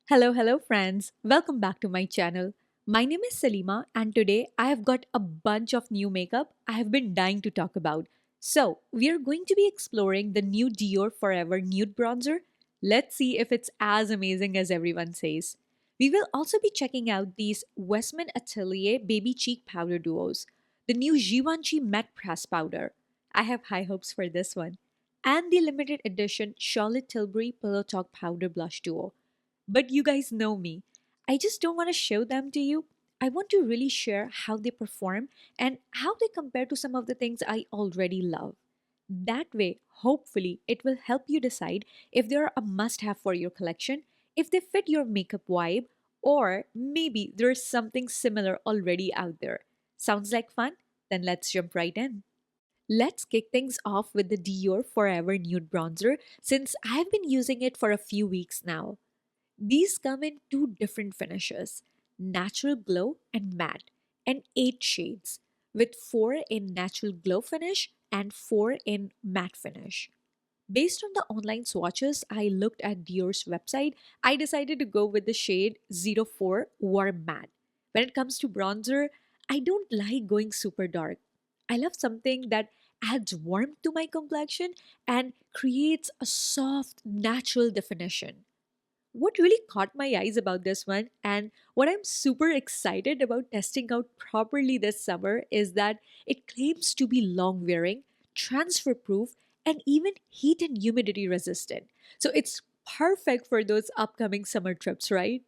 Hello, friends. Welcome back to my channel. My name is Salima, and today I have got a bunch of new makeup I have been dying to talk about. So, we are going to be exploring the new Dior Forever Nude Bronzer. Let's see if it's as amazing as everyone says. We will also be checking out these Westman Atelier Baby Cheek Powder Duos, the new Givenchy Matte Press Powder. I have high hopes for this one. And the limited edition Charlotte Tilbury Pillow Talk Powder Blush Duo. But you guys know me. I just don't want to show them to you. I want to really share how they perform and how they compare to some of the things I already love. That way, hopefully, it will help you decide if they're a must have for your collection, if they fit your makeup vibe, or maybe there's something similar already out there. Sounds like fun? Then let's jump right in. Let's kick things off with the Dior Forever Nude Bronzer since I've been using it for a few weeks now. These come in two different finishes, natural glow and matte, and 8 shades, with 4 in natural glow finish and 4 in matte finish. Based on the online swatches I looked at Dior's website, I decided to go with the shade 04 Warm Matte. When it comes to bronzer, I don't like going super dark. I love something that adds warmth to my complexion and creates a soft, natural definition. What really caught my eyes about this one, and what I'm super excited about testing out properly this summer, is that it claims to be long wearing, transfer proof, and even heat and humidity resistant. So it's perfect for those upcoming summer trips, right?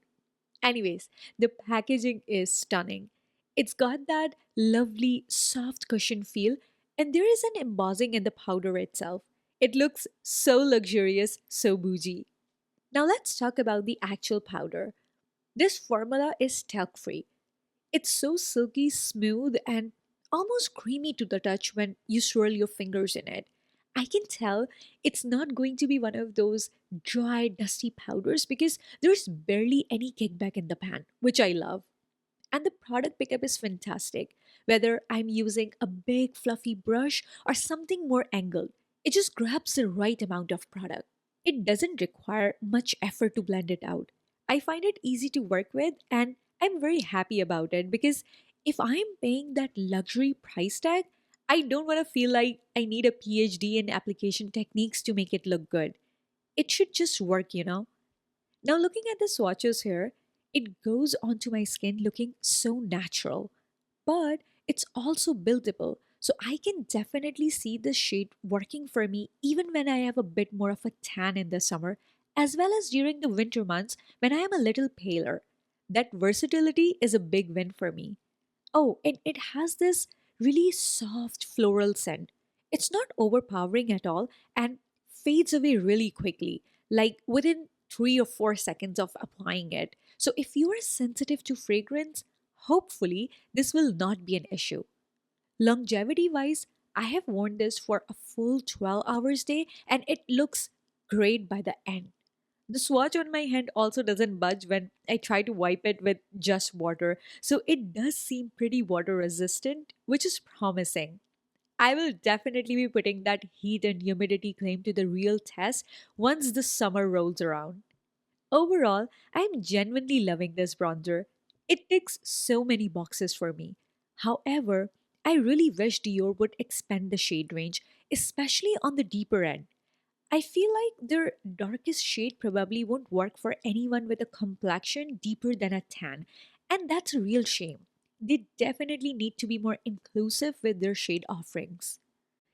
Anyways, the packaging is stunning. It's got that lovely soft cushion feel, and there is an embossing in the powder itself. It looks so luxurious, so bougie. Now let's talk about the actual powder. This formula is talc free. It's so silky smooth and almost creamy to the touch when you swirl your fingers in it. I can tell it's not going to be one of those dry, dusty powders because there's barely any kickback in the pan, which I love. And the product pickup is fantastic. Whether I'm using a big fluffy brush or something more angled, it just grabs the right amount of product. It doesn't require much effort to blend it out. I find it easy to work with and I'm very happy about it because if I'm paying that luxury price tag, I don't want to feel like I need a PhD in application techniques to make it look good. It should just work. Now, looking at the swatches here, it goes onto my skin looking so natural, but it's also buildable. So I can definitely see this shade working for me even when I have a bit more of a tan in the summer, as well as during the winter months when I am a little paler. That versatility is a big win for me. Oh, and it has this really soft floral scent. It's not overpowering at all and fades away really quickly, like within 3 or 4 seconds of applying it. So if you are sensitive to fragrance, hopefully this will not be an issue. Longevity wise, I have worn this for a full 12 hours day and it looks great by the end. The swatch on my hand also doesn't budge when I try to wipe it with just water, so it does seem pretty water resistant, which is promising. I will definitely be putting that heat and humidity claim to the real test once the summer rolls around. Overall, I'm genuinely loving this bronzer. It ticks so many boxes for me. However, I really wish Dior would expand the shade range, especially on the deeper end. I feel like their darkest shade probably won't work for anyone with a complexion deeper than a tan, and that's a real shame. They definitely need to be more inclusive with their shade offerings.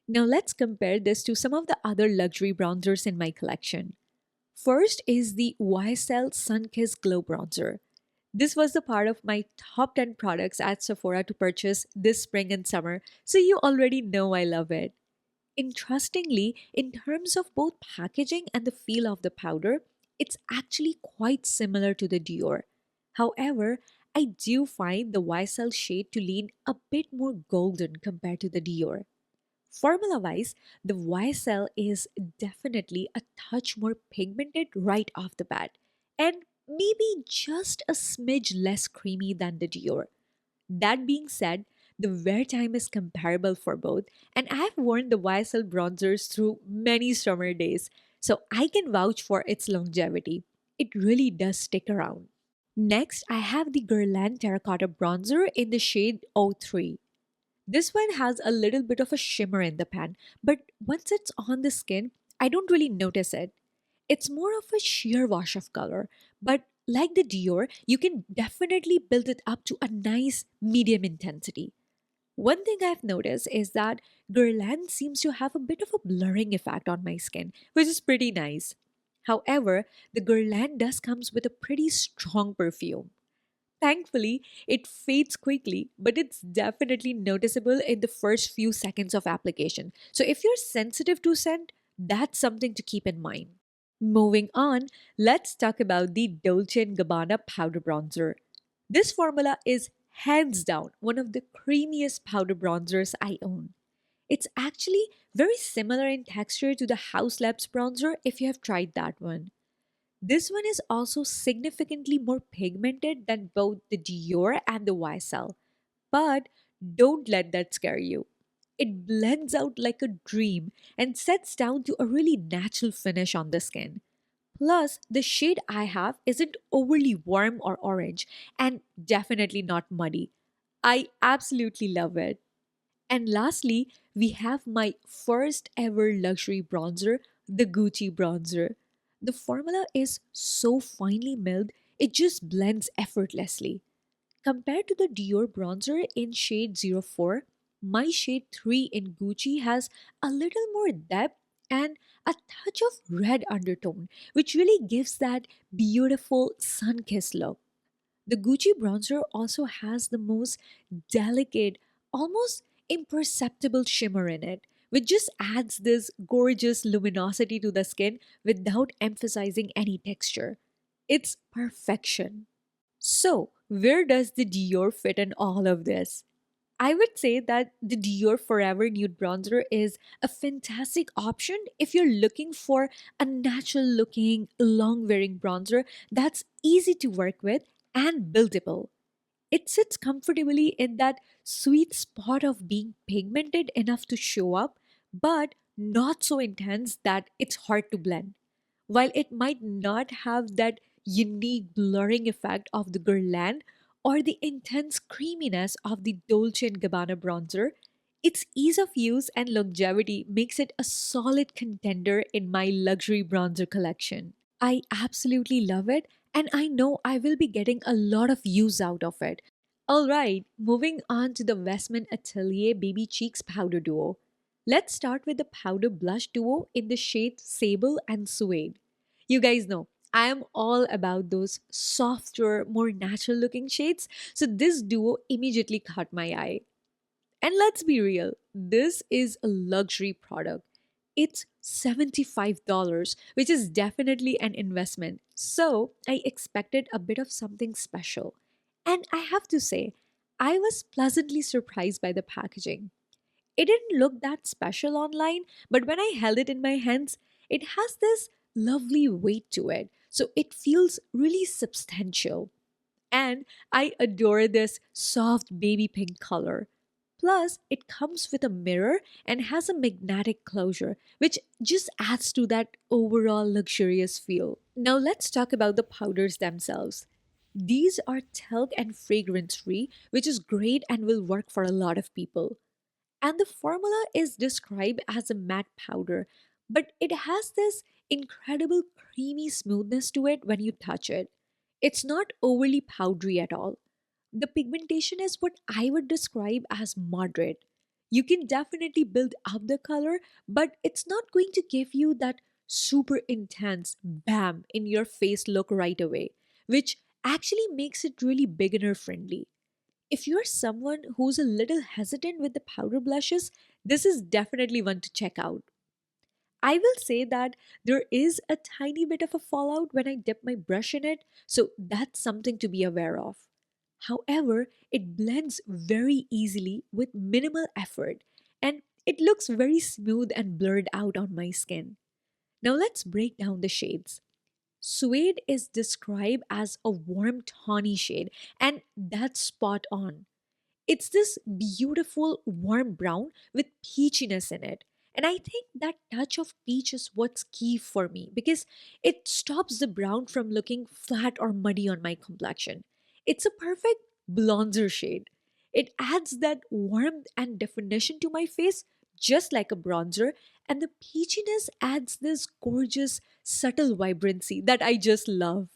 Now let's compare this to some of the other luxury bronzers in my collection. First is the YSL Sunkissed Glow Bronzer. This was the part of my top 10 products at Sephora to purchase this spring and summer, so you already know I love it. Interestingly, in terms of both packaging and the feel of the powder, it's actually quite similar to the Dior. However, I do find the YSL shade to lean a bit more golden compared to the Dior. Formula wise, the YSL is definitely a touch more pigmented right off the bat, and maybe just a smidge less creamy than the Dior. That being said, the wear time is comparable for both, and I've worn the YSL bronzers through many summer days, so I can vouch for its longevity. it really does stick around. Next, I have the Guerlain Terracotta Bronzer in the shade 03. This one has a little bit of a shimmer in the pan, but once it's on the skin, I don't really notice it. It's more of a sheer wash of color, but like the Dior, you can definitely build it up to a nice medium intensity. One thing I've noticed is that Guerlain seems to have a bit of a blurring effect on my skin, which is pretty nice. However, the Guerlain does comes with a pretty strong perfume. Thankfully, it fades quickly, but it's definitely noticeable in the first few seconds of application. So if you're sensitive to scent, that's something to keep in mind. Moving on, let's talk about the Dolce& Gabbana powder bronzer. This formula is hands down one of the creamiest powder bronzers I own. It's actually very similar in texture to the Haus Labs bronzer if you have tried that one. This one is also significantly more pigmented than both the Dior and the YSL. But don't let that scare you. It blends out like a dream and sets down to a really natural finish on the skin. Plus, the shade I have isn't overly warm or orange and definitely not muddy. I absolutely love it. And lastly, we have my first ever luxury bronzer, the Gucci bronzer. The formula is so finely milled, it just blends effortlessly. Compared to the Dior bronzer in shade 04, my shade 3 in Gucci has a little more depth and a touch of red undertone, which really gives that beautiful sun-kissed look. The Gucci bronzer also has the most delicate, almost imperceptible shimmer in it, which just adds this gorgeous luminosity to the skin without emphasizing any texture. It's perfection. So, where does the Dior fit in all of this? I would say that the Dior Forever Nude Bronzer is a fantastic option if you're looking for a natural looking, long wearing bronzer that's easy to work with and buildable. It sits comfortably in that sweet spot of being pigmented enough to show up, but not so intense that it's hard to blend. While it might not have that unique blurring effect of the Guerlain or the intense creaminess of the Dolce& Gabbana bronzer, its ease of use and longevity makes it a solid contender in my luxury bronzer collection. I absolutely love it, and I know I will be getting a lot of use out of it. Alright, moving on to the Westman Atelier Baby Cheeks Powder Duo. Let's start with the powder blush duo in the shades Sable and Suede. You guys know, I am all about those softer, more natural looking shades, so this duo immediately caught my eye. And let's be real, this is a luxury product. It's $75, which is definitely an investment. So I expected a bit of something special. And I have to say, I was pleasantly surprised by the packaging. It didn't look that special online, but when I held it in my hands, it has this lovely weight to it. So it feels really substantial. And I adore this soft baby pink color. Plus, it comes with a mirror and has a magnetic closure, which just adds to that overall luxurious feel. Now, let's talk about the powders themselves. These are talc and fragrance free, which is great and will work for a lot of people. And the formula is described as a matte powder, but it has this incredible creamy smoothness to it when you touch it. It's not overly powdery at all. The pigmentation is what I would describe as moderate. You can definitely build up the color, but it's not going to give you that super intense bam in your face look right away, which actually makes it really beginner friendly. If you're someone who's a little hesitant with the powder blushes, this is definitely one to check out. I will say that there is a tiny bit of a fallout when I dip my brush in it, so that's something to be aware of. However, it blends very easily with minimal effort and it looks very smooth and blurred out on my skin. Now let's break down the shades. Suede is described as a warm tawny shade, and that's spot on. It's this beautiful warm brown with peachiness in it. And I think that touch of peach is what's key for me because it stops the brown from looking flat or muddy on my complexion. It's a perfect bronzer shade. It adds that warmth and definition to my face just like a bronzer, and the peachiness adds this gorgeous, subtle vibrancy that I just love.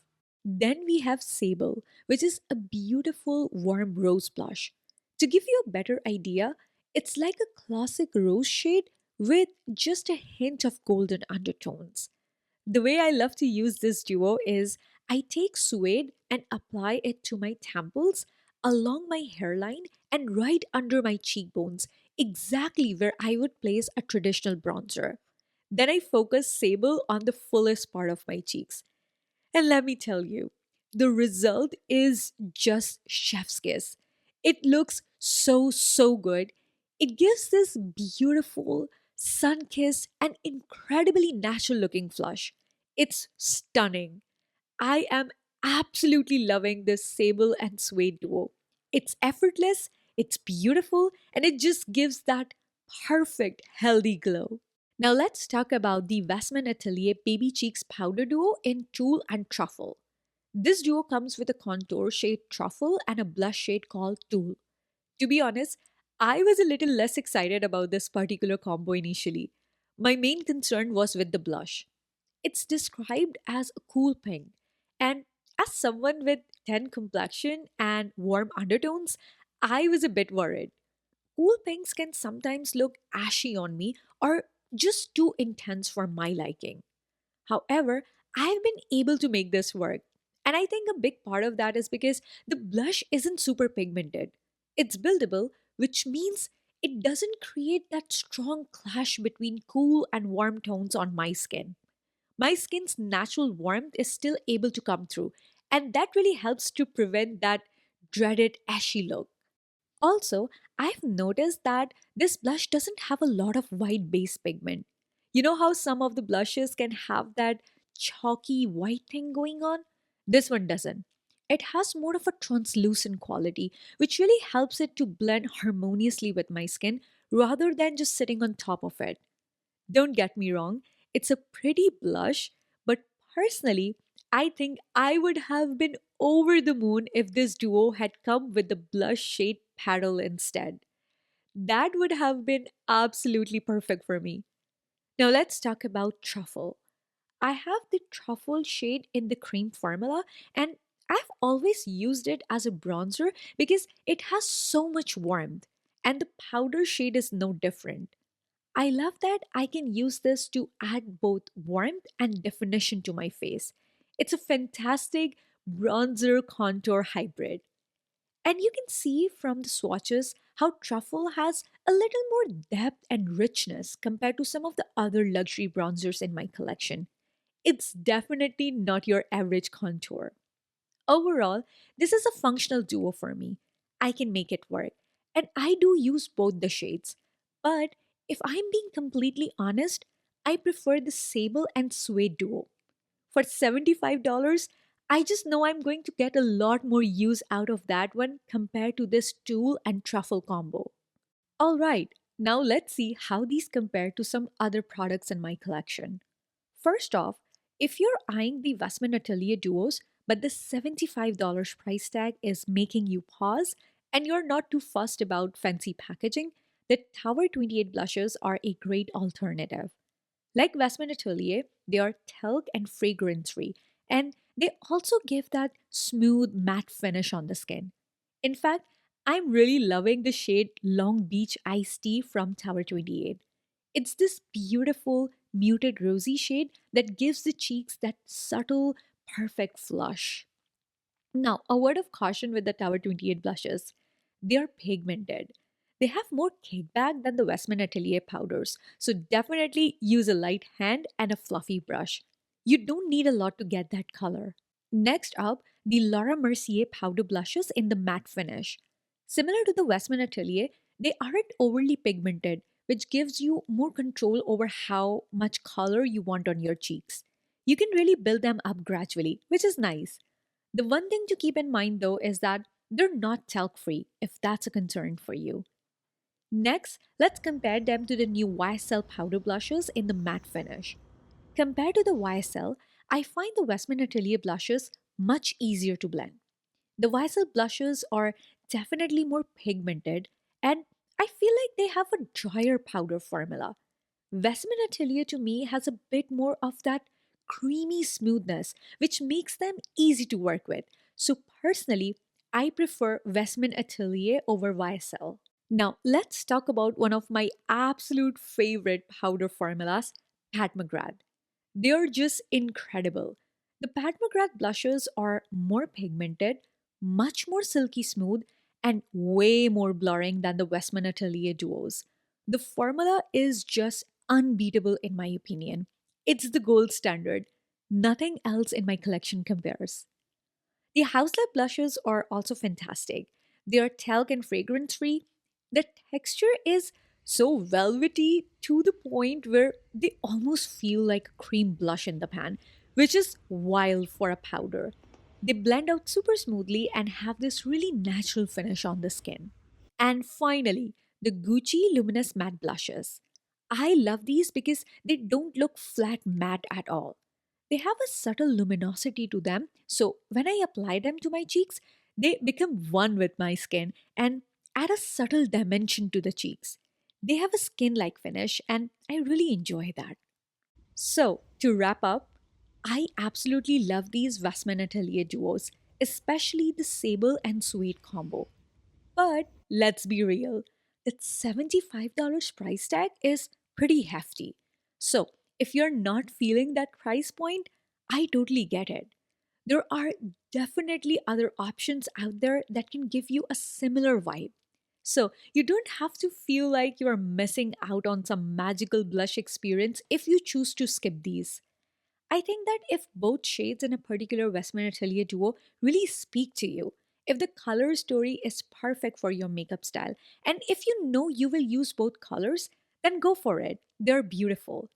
Then we have Sable, which is a beautiful warm rose blush. To give you a better idea, it's like a classic rose shade with just a hint of golden undertones. The way I love to use this duo is I take suede and apply it to my temples, along my hairline, and right under my cheekbones, exactly where I would place a traditional bronzer. Then I focus sable on the fullest part of my cheeks. And let me tell you, the result is just chef's kiss. It looks so good. It gives this beautiful, sun kissed, and incredibly natural looking flush. It's stunning. I am absolutely loving this sable and suede duo. It's effortless, it's beautiful, and it just gives that perfect, healthy glow. Now let's talk about the Westman Atelier Baby Cheeks Powder Duo in Tulle and Truffle. This duo comes with a contour shade Truffle and a blush shade called Tulle. To be honest, I was a little less excited about this particular combo initially. My main concern was with the blush. It's described as a cool pink, and as someone with 10 complexion and warm undertones, I was a bit worried. Cool pinks can sometimes look ashy on me or just too intense for my liking. However, I've been able to make this work. And I think a big part of that is because the blush isn't super pigmented. It's buildable, which means it doesn't create that strong clash between cool and warm tones on my skin. My skin's natural warmth is still able to come through, and that really helps to prevent that dreaded ashy look. Also, I've noticed that this blush doesn't have a lot of white base pigment. You know how some of the blushes can have that chalky white thing going on? This one doesn't. It has more of a translucent quality, which really helps it to blend harmoniously with my skin rather than just sitting on top of it. Don't get me wrong, it's a pretty blush, but personally, I think I would have been over the moon if this duo had come with the blush shade paddle instead. That would have been absolutely perfect for me. Now let's talk about truffle. I have the truffle shade in the cream formula, and I've always used it as a bronzer because it has so much warmth, and the powder shade is no different. I love that I can use this to add both warmth and definition to my face. It's a fantastic bronzer contour hybrid. And you can see from the swatches how truffle has a little more depth and richness compared to some of the other luxury bronzers in my collection. It's definitely not your average contour. Overall, this is a functional duo for me. I can make it work. And I do use both the shades. But if I'm being completely honest, I prefer the sable and suede duo. For $75, I just know I'm going to get a lot more use out of that one compared to this tulle and truffle combo. All right, now let's see how these compare to some other products in my collection. First off, if you're eyeing the Westman Atelier duos, but the $75 price tag is making you pause and you're not too fussed about fancy packaging, the Tower 28 blushes are a great alternative. Like Westman Atelier, they are talc and fragrance free, and they also give that smooth matte finish on the skin. In fact, I'm really loving the shade Long Beach Iced Tea from Tower 28. It's this beautiful, muted rosy shade that gives the cheeks that subtle, perfect flush. Now, a word of caution with the Tower 28 blushes. They are pigmented. They have more kickback than the Westman Atelier powders, so definitely use a light hand and a fluffy brush. You don't need a lot to get that color. Next up, the Laura Mercier powder blushes in the matte finish. Similar to the Westman Atelier, they aren't overly pigmented, which gives you more control over how much color you want on your cheeks. You can really build them up gradually, which is nice. The one thing to keep in mind though is that they're not talc free if that's a concern for you. Next, let's compare them to the new YSL powder blushes in the matte finish. Compared to the YSL, I find the Westman Atelier blushes much easier to blend. The YSL blushes are definitely more pigmented, and I feel like they have a drier powder formula. Westman Atelier to me has a bit more of that creamy smoothness, which makes them easy to work with. So personally, I prefer Westman Atelier over YSL. Now, let's talk about one of my absolute favorite powder formulas, Pat McGrath. They're just incredible. The Pat McGrath blushes are more pigmented, much more silky smooth, and way more blurring than the Westman Atelier duos. The formula is just unbeatable in my opinion. It's the gold standard. Nothing else in my collection compares. The Haus Lab blushes are also fantastic. They are talc and fragrance free. The texture is so velvety to the point where they almost feel like a cream blush in the pan, which is wild for a powder. They blend out super smoothly and have this really natural finish on the skin. And finally, the Gucci Luminous Matte Blushes. I love these because they don't look flat matte at all. They have a subtle luminosity to them, so when I apply them to my cheeks, they become one with my skin and add a subtle dimension to the cheeks. They have a skin like finish, and I really enjoy that. So, to wrap up, I absolutely love these Westman Atelier duos, especially the Sable and Suede combo. But let's be real, that $75 price tag is pretty hefty. So, if you're not feeling that price point, I totally get it. There are definitely other options out there that can give you a similar vibe. So, you don't have to feel like you're missing out on some magical blush experience if you choose to skip these. I think that if both shades in a particular Westman Atelier duo really speak to you, if the color story is perfect for your makeup style, and if you know you will use both colors, then go for it. They're beautiful.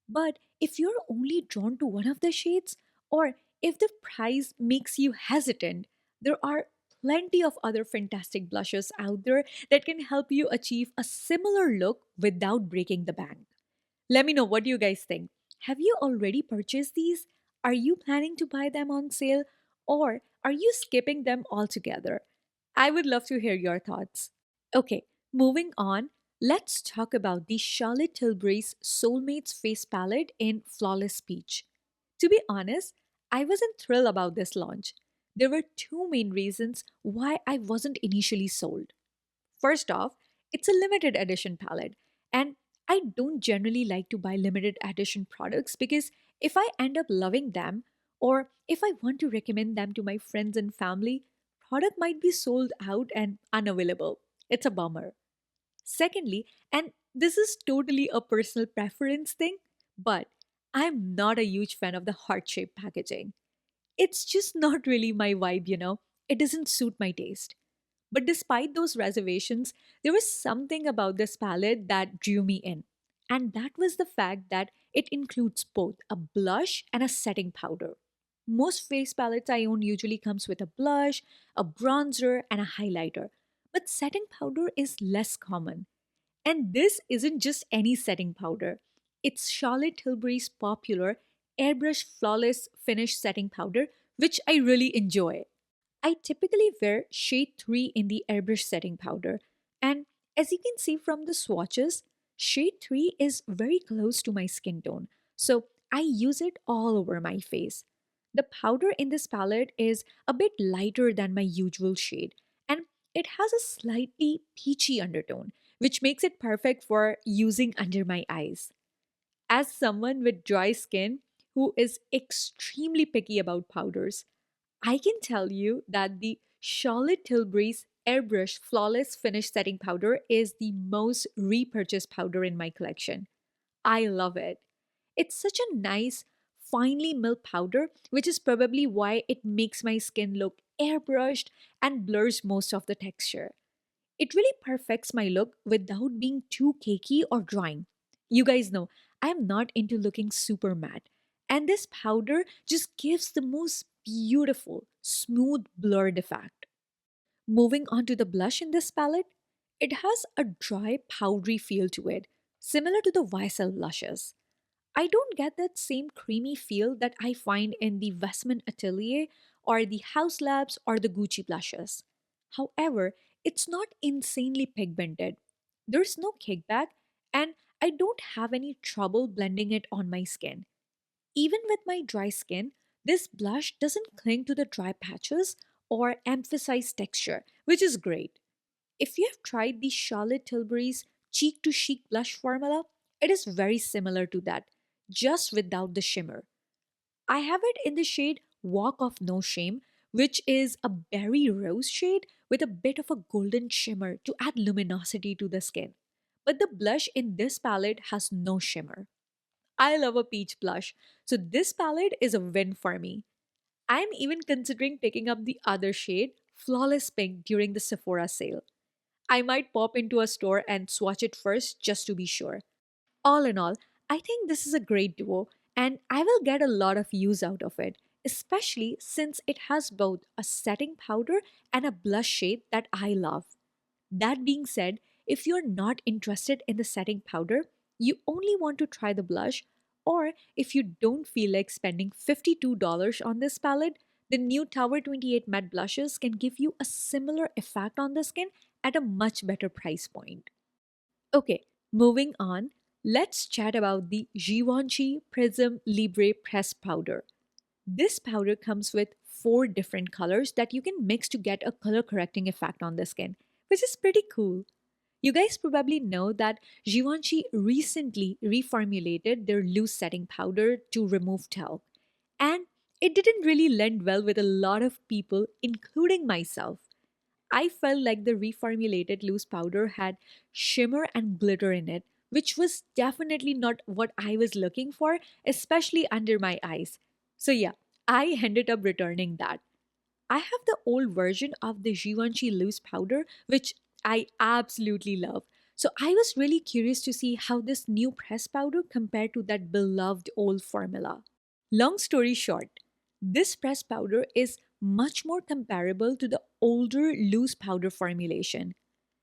But if you're only drawn to one of the shades, or if the price makes you hesitant, there are plenty of other fantastic blushes out there that can help you achieve a similar look without breaking the bank. Let me know what you guys think. Have you already purchased these? Are you planning to buy them on sale? Or are you skipping them altogether? I would love to hear your thoughts. Okay, moving on, let's talk about the Charlotte Tilbury's Soulmates face palette in Flawless Peach. To be honest, I wasn't thrilled about this launch. There were two main reasons why I wasn't initially sold. First off, it's a limited edition palette, and I don't generally like to buy limited edition products because if I end up loving them or if I want to recommend them to my friends and family, product might be sold out and unavailable. It's a bummer. Secondly, and this is totally a personal preference thing, but I'm not a huge fan of the heart-shaped packaging. It's just not really my vibe. It doesn't suit my taste. But despite those reservations, there was something about this palette that drew me in. And that was the fact that it includes both a blush and a setting powder. Most face palettes I own usually comes with a blush, a bronzer, and a highlighter. But setting powder is less common. And this isn't just any setting powder. It's Charlotte Tilbury's popular Airbrush Flawless Finish Setting Powder, which I really enjoy. I typically wear shade 3 in the airbrush setting powder. And as you can see from the swatches, shade 3 is very close to my skin tone. So I use it all over my face. The powder in this palette is a bit lighter than my usual shade, and it has a slightly peachy undertone, which makes it perfect for using under my eyes. As someone with dry skin who is extremely picky about powders, I can tell you that the Charlotte Tilbury's Airbrush Flawless Finish Setting Powder is the most repurchased powder in my collection. I love it. It's such a nice, finely milled powder, which is probably why it makes my skin look airbrushed and blurs most of the texture. It really perfects my look without being too cakey or drying. You guys know, I'm not into looking super matte. And this powder just gives the most beautiful, smooth blurred effect. Moving on to the blush in this palette, It has a dry, powdery feel to it, similar to the YSL blushes. I don't get that same creamy feel that I find in the Westman Atelier or the Haus Labs or the Gucci blushes. However, it's not insanely pigmented. There's no kickback, and I don't have any trouble blending it on my skin. Even with my dry skin, this blush doesn't cling to the dry patches or emphasize texture, which is great. If you have tried the Charlotte Tilbury's Cheek to Chic blush formula, it is very similar to that, just without the shimmer. I have it in the shade Walk of No Shame, which is a berry rose shade with a bit of a golden shimmer to add luminosity to the skin. But the blush in this palette has no shimmer. I love a peach blush, so this palette is a win for me. I'm even considering picking up the other shade, Flawless Pink, during the Sephora sale. I might pop into a store and swatch it first just to be sure. All in all, I think this is a great duo and I will get a lot of use out of it, especially since it has both a setting powder and a blush shade that I love. That being said, if you're not interested in the setting powder, you only want to try the blush, or if you don't feel like spending $52 on this palette, the new Tower 28 matte blushes can give you a similar effect on the skin at a much better price point. Okay, moving on, let's chat about the Givenchy Prism Libre Press Powder. This powder comes with four different colors that you can mix to get a color correcting effect on the skin, which is pretty cool. You guys probably know that Givenchy recently reformulated their loose setting powder to remove talc, and it didn't really lend well with a lot of people, including myself. I felt like the reformulated loose powder had shimmer and glitter in it, which was definitely not what I was looking for, especially under my eyes. So, yeah, I ended up returning that. I have the old version of the Givenchy loose powder, which I absolutely love. So, I was really curious to see how this new press powder compared to that beloved old formula. Long story short, this pressed powder is much more comparable to the older loose powder formulation.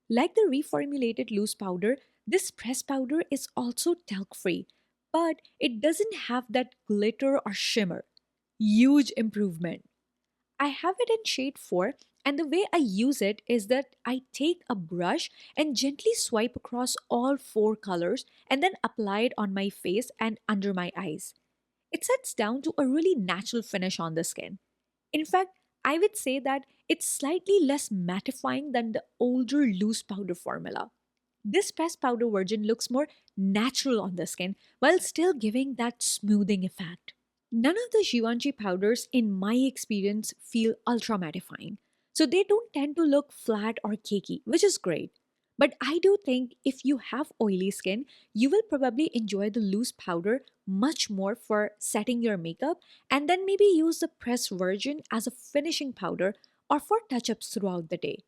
Like the reformulated loose powder, this pressed powder is also talc free, but it doesn't have that glitter or shimmer. Huge improvement. I have it in shade 4, and the way I use it is that I take a brush and gently swipe across all four colors and then apply it on my face and under my eyes. It sets down to a really natural finish on the skin. In fact, I would say that it's slightly less mattifying than the older loose powder formula. This pressed powder version looks more natural on the skin while still giving that smoothing effect. None of the Givenchy powders, in my experience, feel ultra mattifying. So they don't tend to look flat or cakey, which is great. But I do think if you have oily skin, you will probably enjoy the loose powder much more for setting your makeup and then maybe use the pressed version as a finishing powder or for touch ups throughout the day.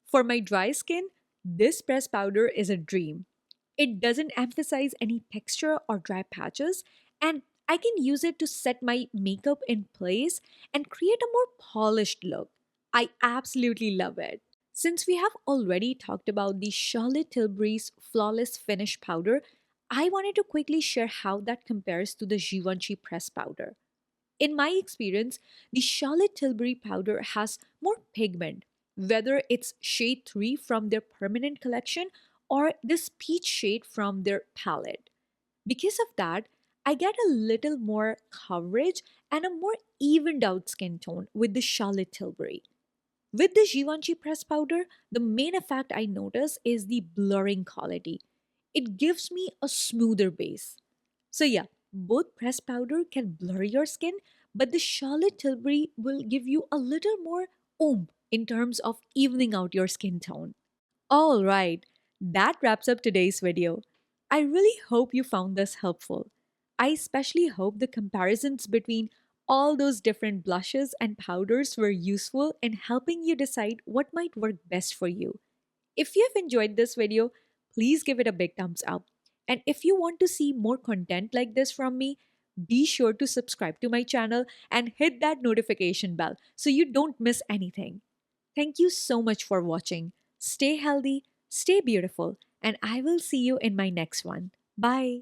For my dry skin, this pressed powder is a dream. It doesn't emphasize any texture or dry patches, and I can use it to set my makeup in place and create a more polished look. I absolutely love it. Since we have already talked about the Charlotte Tilbury's Flawless Finish powder, I wanted to quickly share how that compares to the Givenchy press powder. In my experience, the Charlotte Tilbury powder has more pigment, whether it's shade 3 from their permanent collection or this peach shade from their palette. Because of that, I get a little more coverage and a more evened out skin tone with the Charlotte Tilbury. With the Givenchy press powder, the main effect I notice is the blurring quality. It gives me a smoother base. So yeah, both press powder can blur your skin, but the Charlotte Tilbury will give you a little more oomph in terms of evening out your skin tone. All right, that wraps up today's video. I really hope you found this helpful. I especially hope the comparisons between all those different blushes and powders were useful in helping you decide what might work best for you. If you have enjoyed this video, please give it a big thumbs up. And if you want to see more content like this from me, be sure to subscribe to my channel and hit that notification bell so you don't miss anything. Thank you so much for watching. Stay healthy, stay beautiful, and I will see you in my next one. Bye.